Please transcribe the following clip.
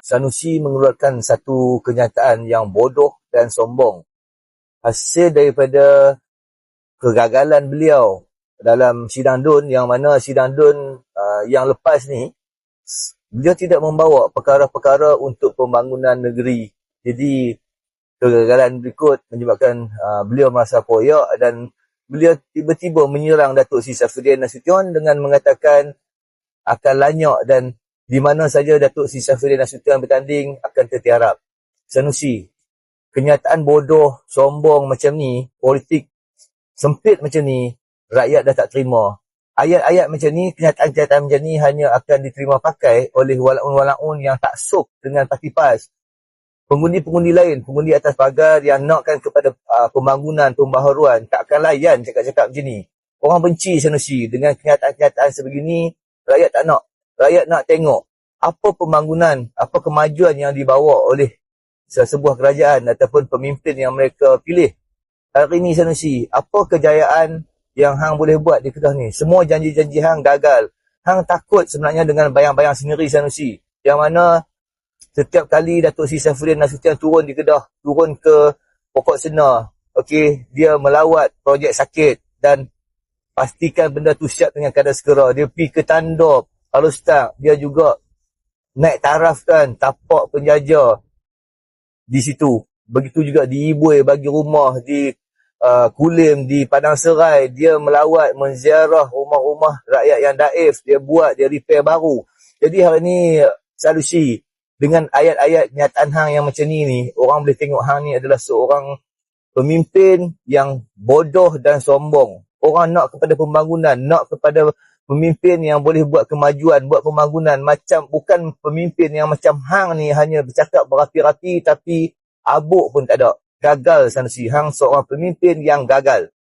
Sanusi mengeluarkan satu kenyataan yang bodoh dan sombong. Hasil daripada kegagalan beliau dalam sidang DUN, yang mana sidang DUN yang lepas ni, beliau tidak membawa perkara-perkara untuk pembangunan negeri. Jadi kegagalan berikut menyebabkan beliau merasa koyak dan beliau tiba-tiba menyerang Datuk Seri Safridian Nasution dengan mengatakan akan lanyak dan di mana saja Datuk Seri Safridian Nasution bertanding akan tertiarap. Sanusi, kenyataan bodoh, sombong macam ni, politik sempit macam ni, rakyat dah tak terima. Ayat-ayat macam ni, kenyataan-kenyataan macam ni hanya akan diterima pakai oleh walaun-walaun yang tak sok dengan parti PAS. Pengundi-pengundi lain, pengundi atas pagar yang nakkan kepada pembangunan, pembaharuan, tak akan layan cakap-cakap macam ni. Orang benci Sanusi dengan kenyataan-kenyataan sebegini, rakyat tak nak. Rakyat nak tengok apa pembangunan, apa kemajuan yang dibawa oleh sebuah kerajaan ataupun pemimpin yang mereka pilih. Hari ini Sanusi, apa kejayaan yang hang boleh buat di Kedah ni? Semua janji-janji hang gagal. Hang takut sebenarnya dengan bayang-bayang sendiri Sanusi, yang mana setiap kali Datuk Seri Safridian Nasution turun di Kedah, turun ke Pokok Sena, okey, dia melawat projek sakit dan pastikan benda tu siap dengan kadar segera. Dia pergi ke Tandop, Alostak, dia juga naik taraf kan, tapak penjajah di situ. Begitu juga di Ibui, bagi rumah di Kulim, di Padang Serai, dia melawat, menziarah rumah-rumah rakyat yang daif, dia buat, dia repair baru. Jadi hari ni Sanusi, dengan ayat-ayat nyataan hang yang macam ni, orang boleh tengok hang ni adalah seorang pemimpin yang bodoh dan sombong. Orang nak kepada pembangunan, nak kepada pemimpin yang boleh buat kemajuan, buat pembangunan. Bukan pemimpin yang macam hang ni hanya bercakap berapi-rapi tapi abuk pun tak ada. Gagal Sanusi. Hang seorang pemimpin yang gagal.